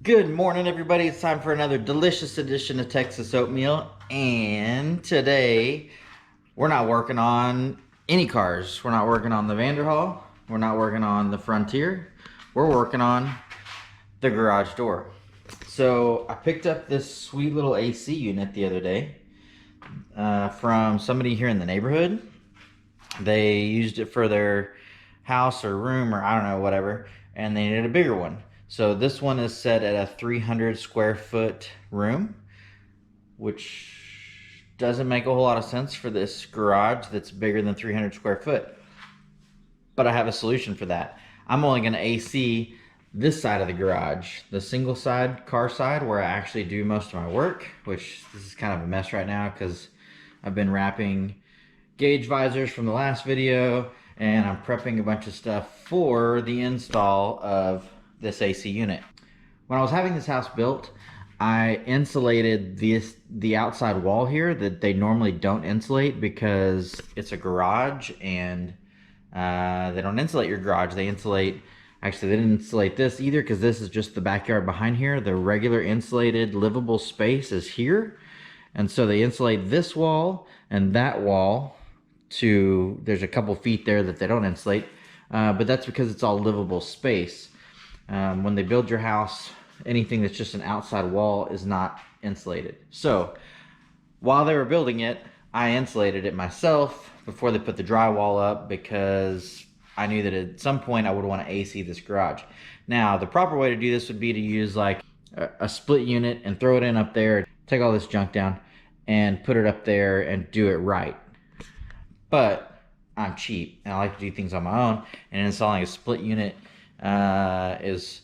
Good morning, everybody. It's time for another delicious edition of Texas Oatmeal. And today, we're not working on any cars. We're not working on the Vanderhall. We're not working on the Frontier. We're working on the garage door. So, I picked up this sweet little AC unit the other day from somebody here in the neighborhood. They used it for their house or room or I don't know, whatever, and they needed a bigger one. So this one is set at a 300 square foot room, which doesn't make a whole lot of sense for this garage that's bigger than 300 square foot. But I have a solution for that. I'm only going to AC this side of the garage, the single side, car side, where I actually do most of my work, which this is kind of a mess right now because I've been wrapping gauge visors from the last video and I'm prepping a bunch of stuff for the install of this AC unit. When I was having this house built, I insulated the outside wall here that they normally don't insulate because it's a garage and they don't insulate your garage. They insulate, actually they didn't insulate this either because this is just the backyard behind here. The regular insulated livable space is here. And so they insulate this wall and that wall to, there's a couple feet there that they don't insulate, but that's because it's all livable space. When they build your house, anything that's just an outside wall is not insulated. So while they were building it, I insulated it myself before they put the drywall up because I knew that at some point I would want to AC this garage. Now, the proper way to do this would be to use like a split unit and throw it in up there, take all this junk down and put it up there and do it right. But I'm cheap and I like to do things on my own, and installing a split unit is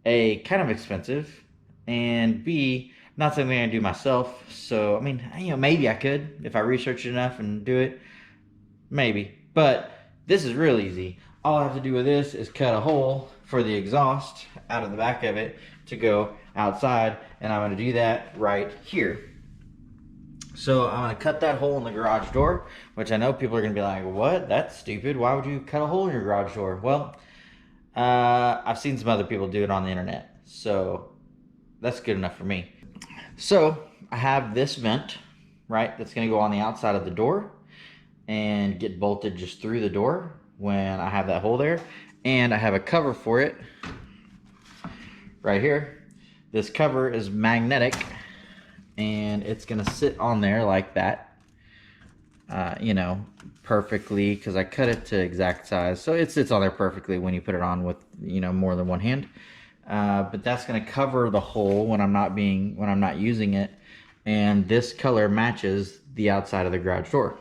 A, kind of expensive, and B, not something I do myself. So I mean, you know, maybe I could if I research it enough and do it, maybe. But this is real easy. All I have to do with this is cut a hole for the exhaust out of the back of it to go outside, and I'm going to do that right here. So I'm going to cut that hole in the garage door, which I know people are going to be like, what? That's stupid. Why would you cut a hole in your garage door? Well, I've seen some other people do it on the internet, so that's good enough for me. So I have this vent, right, that's going to go on the outside of the door and get bolted just through the door when I have that hole there. And I have a cover for it right here. This cover is magnetic and it's gonna sit on there like that, you know, perfectly, because I cut it to exact size, so it sits on there perfectly when you put it on with, you know, more than one hand. But that's gonna cover the hole when I'm not using it, and this color matches the outside of the garage door.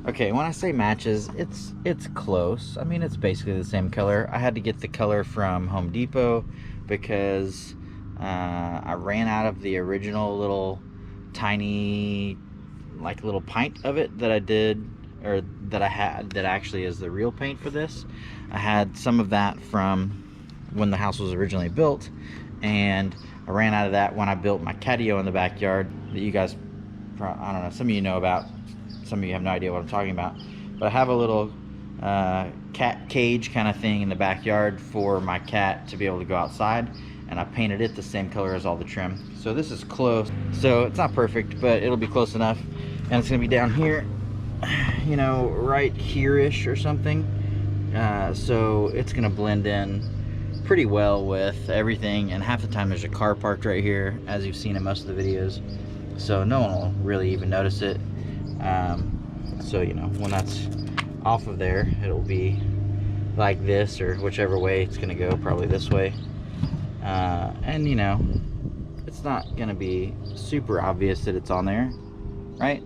Okay, when I say matches, it's close. I mean, it's basically the same color. I had to get the color from Home Depot because I ran out of the original little tiny, like little pint of it that I did, or that I had, that actually is the real paint for this. I had some of that from when the house was originally built, and I ran out of that when I built my catio in the backyard that you guys, I don't know, some of you know about, some of you have no idea what I'm talking about, but I have a little cat cage kind of thing in the backyard for my cat to be able to go outside, and I painted it the same color as all the trim. So this is close. So it's not perfect, but it'll be close enough. And it's gonna be down here, you know, right here-ish or something. So it's gonna blend in pretty well with everything. And half the time there's a car parked right here, as you've seen in most of the videos. So no one will really even notice it. So, you know, when that's off of there, it'll be like this, or whichever way it's gonna go, probably this way. And you know, it's not gonna be super obvious that it's on there, right?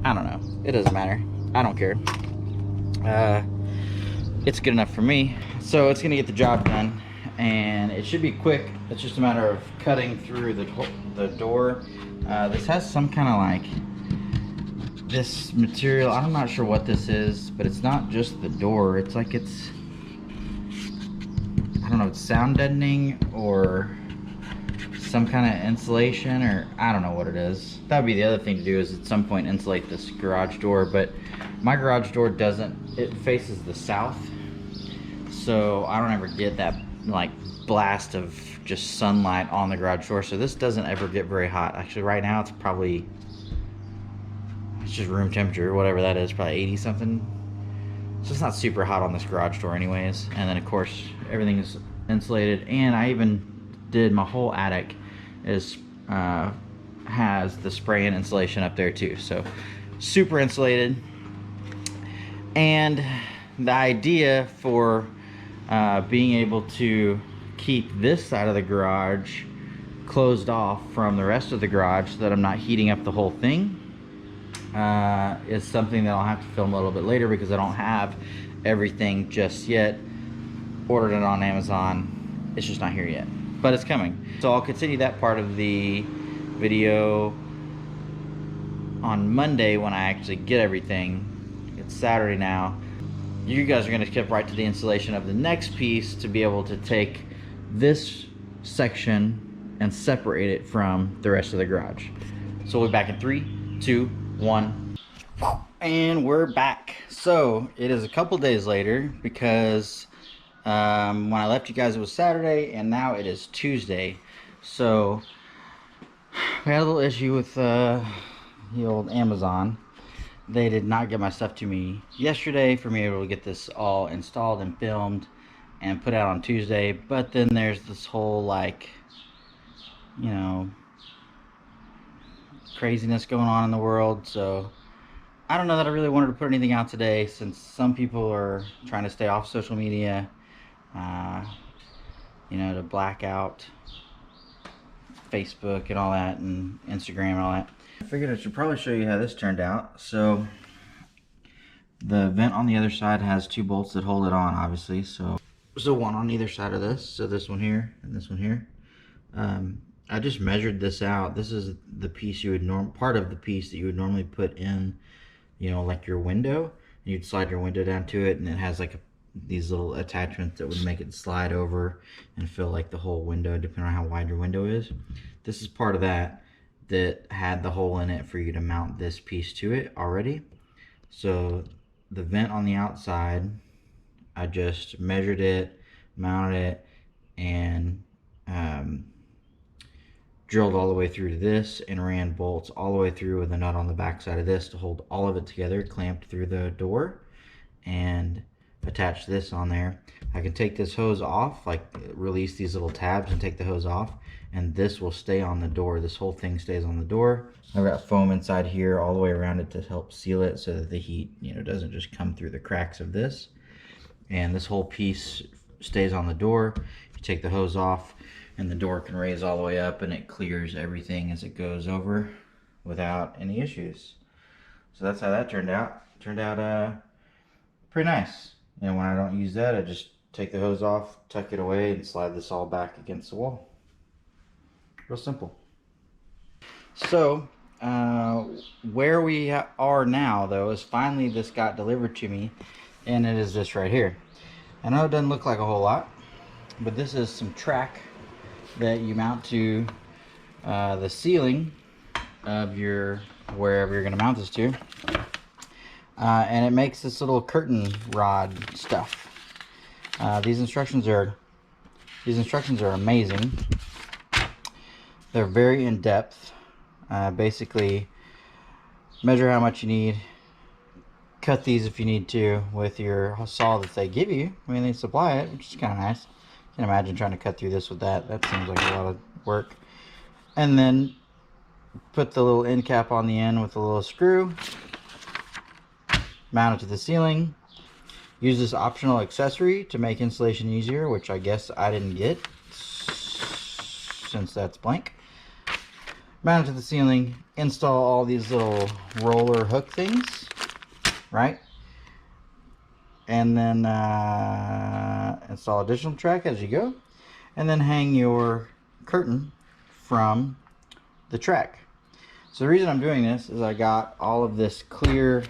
I don't know, it doesn't matter, I don't care. It's good enough for me, so it's gonna get the job done, and it should be quick. It's just a matter of cutting through the door. This has some kind of like this material, I'm not sure what this is, but it's not just the door, it's like it's, I don't know, it's sound deadening or some kind of insulation, or I don't know what it is. That would be the other thing to do, is at some point insulate this garage door, but my garage door doesn't, it faces the south, so I don't ever get that like blast of just sunlight on the garage door, so this doesn't ever get very hot. Actually, right now it's just room temperature, whatever that is, probably 80 something. So it's not super hot on this garage door anyways. And then of course everything is insulated, and I even did my whole attic has the spray and insulation up there too, so super insulated. And the idea for being able to keep this side of the garage closed off from the rest of the garage so that I'm not heating up the whole thing is something that I'll have to film a little bit later, because I don't have everything just yet. Ordered it on Amazon, it's just not here yet, but it's coming. So I'll continue that part of the video on Monday when I actually get everything. It's Saturday now. You guys are going to skip right to the installation of the next piece to be able to take this section and separate it from the rest of the garage. So we'll be back in 3, 2, 1. And we're back. So it is a couple days later, because when I left you guys it was Saturday, and now it is Tuesday. So we had a little issue with the old Amazon. They did not get my stuff to me yesterday for me able to get this all installed and filmed and put out on Tuesday. But then there's this whole, like, you know, craziness going on in the world. So I don't know that I really wanted to put anything out today, since some people are trying to stay off social media, you know, to black out Facebook and all that, and Instagram and all that. I figured I should probably show you how this turned out. So the vent on the other side has 2 bolts that hold it on, obviously. So one on either side of this. So this one here and this one here. I just measured this out. This is the piece you would part of the piece that you would normally put in, you know, like your window. You'd slide your window down to it, and it has like these little attachments that would make it slide over and fill like the whole window, depending on how wide your window is. This is part of that had the hole in it for you to mount this piece to it already. So the vent on the outside, I just measured it, mounted it, and drilled all the way through to this, and ran bolts all the way through with a nut on the back side of this to hold all of it together, clamped through the door, and attach this on there. I can take this hose off, like release these little tabs and take the hose off, and this will stay on the door. This whole thing stays on the door. I've got foam inside here all the way around it to help seal it, so that the heat, you know, doesn't just come through the cracks of this. And this whole piece stays on the door. You take the hose off, and the door can raise all the way up, and it clears everything as it goes over without any issues. So that's how that turned out. Turned out pretty nice. And when I don't use that, I just take the hose off, tuck it away, and slide this all back against the wall. Real simple. So where we are now, though, is finally this got delivered to me, and it is this right here. I know it doesn't look like a whole lot, but this is some track that you mount to the ceiling of your wherever you're going to mount this to, and it makes this little curtain rod stuff. These instructions are amazing. They're very in depth. Basically, measure how much you need. Cut these if you need to with your saw that they give you. I mean, they supply it, which is kind of nice. I can imagine trying to cut through this with that. That seems like a lot of work. And then put the little end cap on the end with a little screw. Mount it to the ceiling. Use this optional accessory to make installation easier, which I guess I didn't get since that's blank. Mount it to the ceiling. Install all these little roller hook things, right? And then install additional track as you go, and then hang your curtain from the track. So the reason I'm doing this is I got all of this clear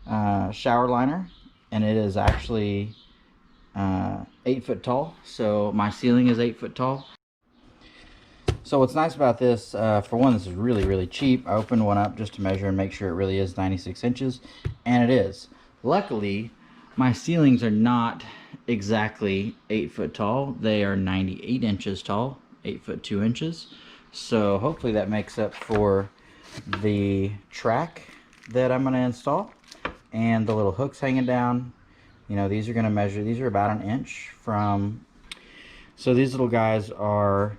shower liner, and it is actually 8 foot tall. So my ceiling is 8 foot tall. So what's nice about this, for one, this is really, really cheap. I opened one up just to measure and make sure it really is 96 inches, and it is. Luckily, my ceilings are not exactly 8 foot tall. They are 98 inches tall, 8 foot 2 inches. So hopefully that makes up for the track that I'm going to install and the little hooks hanging down. You know, these are going to measure, these are about an inch from, so these little guys are,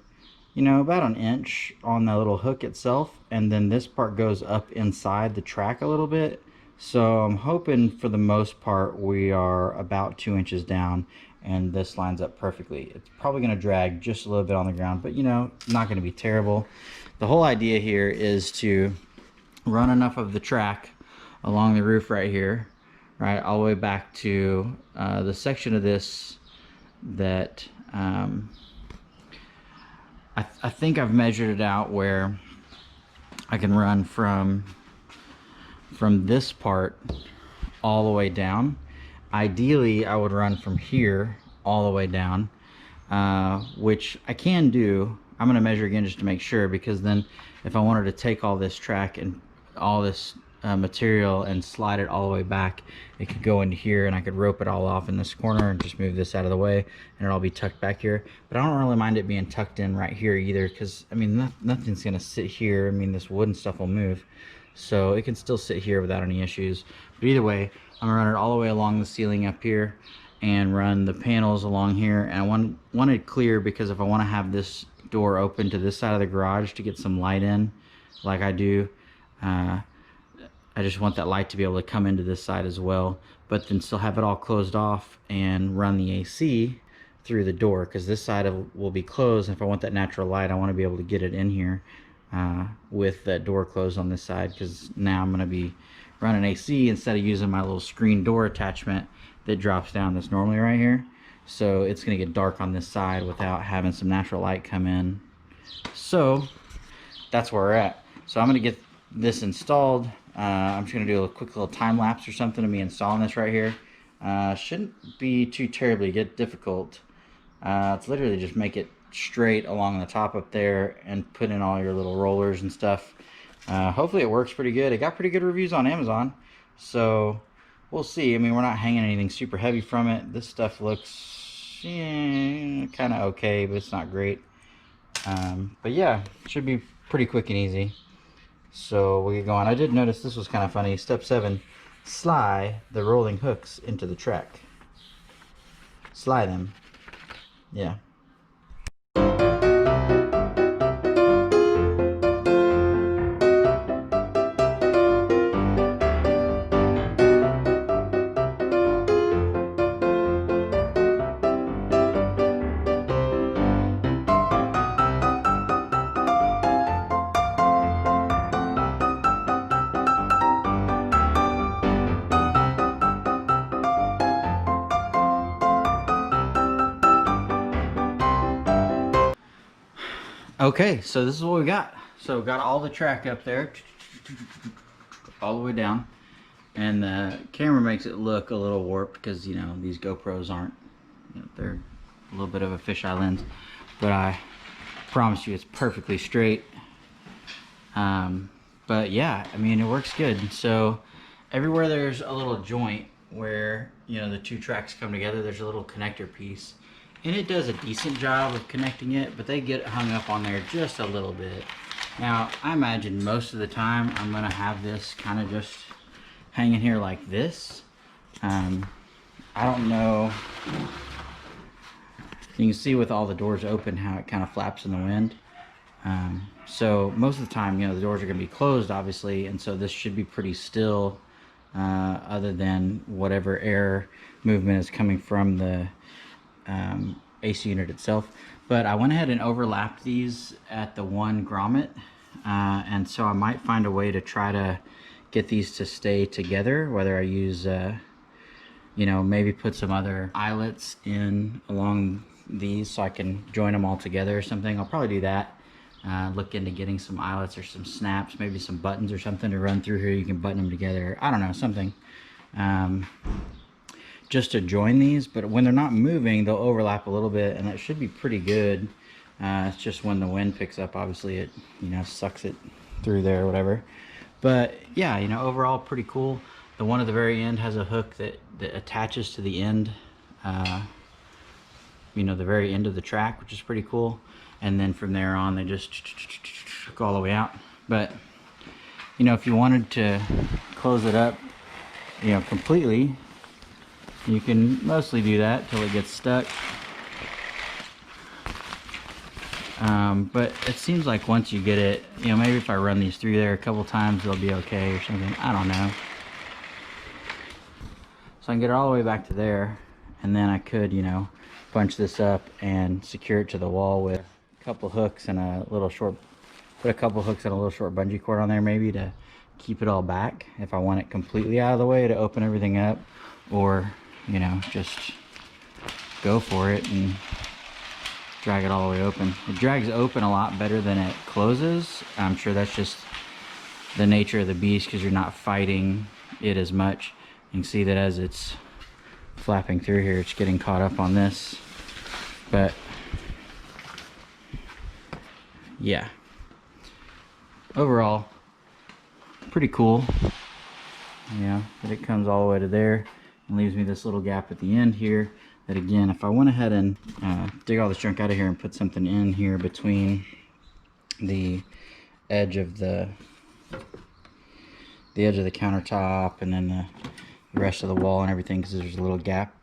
you know, about an inch on the little hook itself, and then this part goes up inside the track a little bit. So I'm hoping for the most part we are about 2 inches down, and this lines up perfectly. It's probably going to drag just a little bit on the ground, but you know, not going to be terrible. The whole idea here is to run enough of the track along the roof right here, right, all the way back to the section of this that I think I've measured it out where I can run from this part all the way down. Ideally, I would run from here all the way down, which I can do. I'm going to measure again just to make sure, because then if I wanted to take all this track and all this material and slide it all the way back, it could go into here and I could rope it all off in this corner and just move this out of the way and it'll all be tucked back here. But I don't really mind it being tucked in right here either, because I mean nothing's gonna sit here. I mean, this wood and stuff will move, so it can still sit here without any issues. But either way, I'm gonna run it all the way along the ceiling up here and run the panels along here. And I want it clear, because if I want to have this door open to this side of the garage to get some light in like I do, I just want that light to be able to come into this side as well, but then still have it all closed off and run the AC through the door, because this side will be closed. And if I want that natural light, I want to be able to get it in here with that door closed on this side, because now I'm going to be running AC instead of using my little screen door attachment that drops down that's normally right here. So it's going to get dark on this side without having some natural light come in. So that's where we're at. So I'm going to get this installed. I'm just going to do a quick little time lapse or something of me installing this right here. Shouldn't be too terribly difficult. It's literally just make it straight along the top up there and put in all your little rollers and stuff. Hopefully it works pretty good. It got pretty good reviews on Amazon, so we'll see. I mean, we're not hanging anything super heavy from it. This stuff looks kind of okay, but it's not great. But yeah, it should be pretty quick and easy. So we'll get going. I did notice this was kind of funny. Step 7, slide the rolling hooks into the track. Slide them. Yeah. Okay, so this is what we got. So we got all the track up there, all the way down, and the camera makes it look a little warped because, you know, these GoPros aren't, you know, they're a little bit of a fisheye lens, but I promise you it's perfectly straight. But yeah, I mean, it works good. So everywhere there's a little joint where, you know, the two tracks come together, there's a little connector piece. And it does a decent job of connecting it, but they get hung up on there just a little bit. Now, I imagine most of the time I'm gonna have this kind of just hanging here like this. I don't know. You can see with all the doors open how it kind of flaps in the wind. So most of the time, you know, the doors are gonna be closed, obviously, and so this should be pretty still, other than whatever air movement is coming from the AC unit itself. But I went ahead and overlapped these at the one grommet, and so I might find a way to try to get these to stay together, whether I use you know, maybe put some other eyelets in along these so I can join them all together or something. I'll probably do that. Look into getting some eyelets or some snaps, maybe some buttons or something to run through here. You can button them together, I don't know, something just to join these. But when they're not moving, they'll overlap a little bit, and that should be pretty good. It's just when the wind picks up, obviously it, you know, sucks it through there or whatever. But yeah, you know, overall pretty cool. The one at the very end has a hook that attaches to the end you know, the very end of the track, which is pretty cool. And then from there on, they just go all the way out. But, you know, if you wanted to close it up, you know, completely, you can mostly do that till it gets stuck. But it seems like once you get it, you know, maybe if I run these through there a couple times, they'll be okay or something. I don't know. So I can get it all the way back to there, and then I could, you know, punch this up and secure it to the wall with a couple hooks and a little short, put a couple hooks and a little short bungee cord on there maybe to keep it all back if I want it completely out of the way to open everything up, or, you know, just go for it and drag it all the way open. It drags open a lot better than it closes. I'm sure that's just the nature of the beast because you're not fighting it as much. You can see that as it's flapping through here, it's getting caught up on this. But yeah, overall, pretty cool. You know, that it comes all the way to there and leaves me this little gap at the end here. That again, if I went ahead and dig all this junk out of here and put something in here between the edge of the countertop and then the rest of the wall and everything, because there's a little gap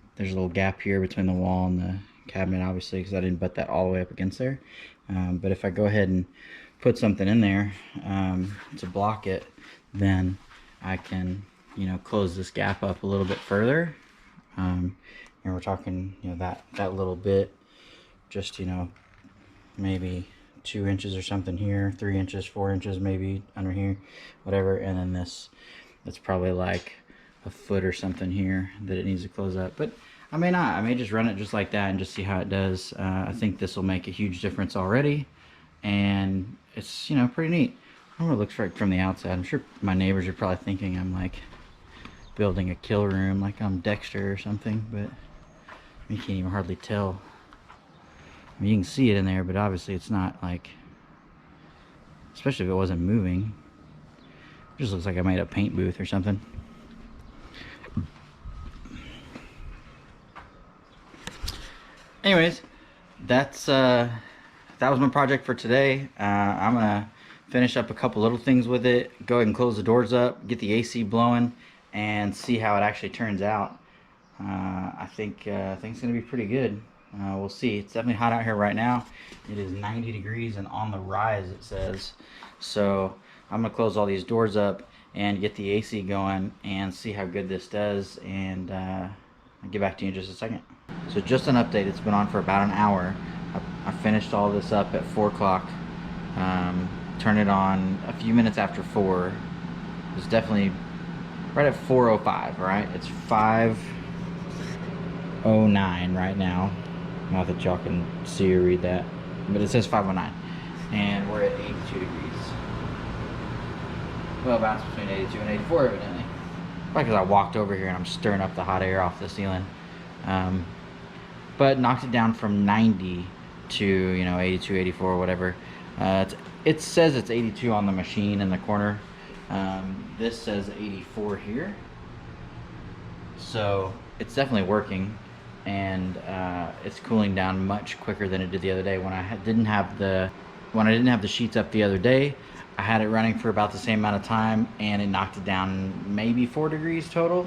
here between the wall and the cabinet, obviously, because I didn't butt that all the way up against there. But if I go ahead and put something in there to block it, then I can, you know, close this gap up a little bit further. And we're talking, you know, that little bit, just, you know, maybe 2 inches or something here, 3 inches, 4 inches maybe under here, whatever. And then that's probably like a foot or something here that it needs to close up. But I may not. I may just run it just like that and just see how it does. I think this will make a huge difference already, and it's, you know, pretty neat. I don't know what it looks like from the outside. I'm sure my neighbors are probably thinking I'm like building a kill room, like I'm Dexter or something, but you can't even hardly tell. I mean, you can see it in there, but obviously it's not like, especially if it wasn't moving. It just looks like I made a paint booth or something. Anyways, that was my project for today. I'm gonna finish up a couple little things with it, go ahead and close the doors up, get the AC blowing, and see how it actually turns out. I think it's gonna be pretty good. We'll see. It's definitely hot out here right now. It is 90 degrees and on the rise, it says. So I'm gonna close all these doors up and get the AC going and see how good this does, and I'll get back to you in just a second. So just an update, it's been on for about an hour. I finished all this up at 4 o'clock. Turned it on a few minutes after 4. It's definitely right at 4:05, right? It's 5:09 right now. Not that y'all can see or read that, but it says 5:09. And we're at 82 degrees. Well, bounce between 82 and 84 evidently. Probably because I walked over here and I'm stirring up the hot air off the ceiling. But knocked it down from 90 to, you know, 82, 84, whatever. It says it's 82 on the machine in the corner. This says 84 here. So it's definitely working, and it's cooling down much quicker than it did the other day. When I didn't have the sheets up the other day, I had it running for about the same amount of time, and it knocked it down maybe 4 degrees total.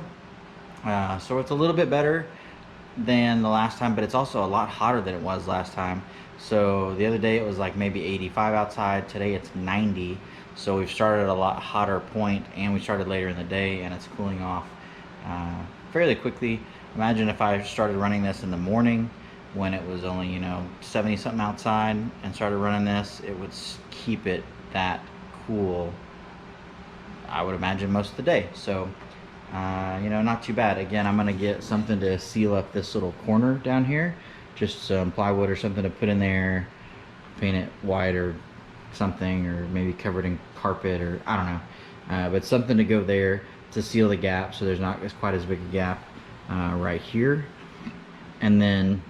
So it's a little bit better than the last time, but it's also a lot hotter than it was last time. So the other day it was like maybe 85 outside. Today it's 90. So we've started at a lot hotter point, and we started later in the day, and it's cooling off fairly quickly. Imagine if I started running this in the morning when it was only, you know, 70 something outside, and started running this, it would keep it that cool, I would imagine, most of the day. So you know, not too bad. Again, I'm gonna get something to seal up this little corner down here, just some plywood or something to put in there, paint it white or something, or maybe covered in carpet, or I don't know, but something to go there to seal the gap so there's not quite as big a gap right here. And then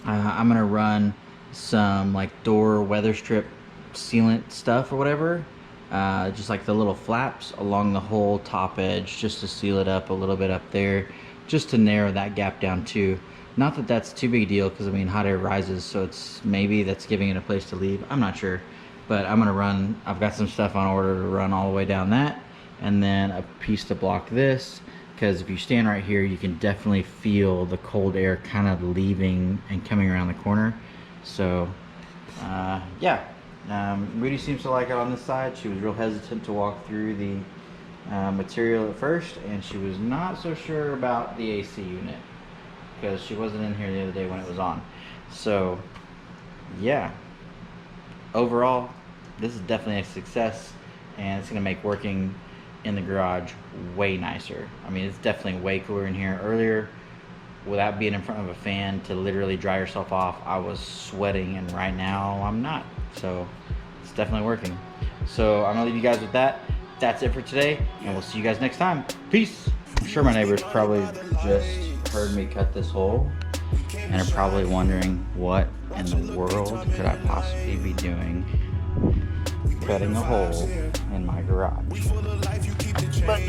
I'm gonna run some like door weather strip sealant stuff or whatever, just like the little flaps along the whole top edge, just to seal it up a little bit up there, just to narrow that gap down too. Not that that's too big a deal, because I mean hot air rises, so it's maybe that's giving it a place to leave. I'm not sure, but I'm gonna run. I've got some stuff on order to run all the way down that, and then a piece to block this. Because if you stand right here, you can definitely feel the cold air kind of leaving and coming around the corner. So yeah, Moody seems to like it on this side. She was real hesitant to walk through the material at first, and she was not so sure about the AC unit because she wasn't in here the other day when it was on. So yeah, overall this is definitely a success, and it's going to make working in the garage way nicer. I mean, it's definitely way cooler in here. Earlier, without being in front of a fan to literally dry yourself off, I was sweating, and right now I'm not. So it's definitely working. So I'm gonna leave you guys with that. That's it for today, and we'll see you guys next time. Peace. I'm sure my neighbors probably just heard me cut this hole and are probably wondering, what in the world could I possibly be doing cutting a hole in my garage? But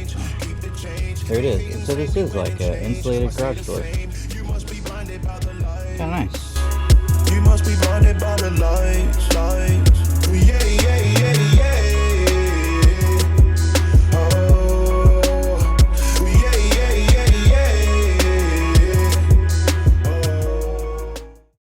there it is. So this is like an insulated garage door. Kind of nice. You must be blinded by the light.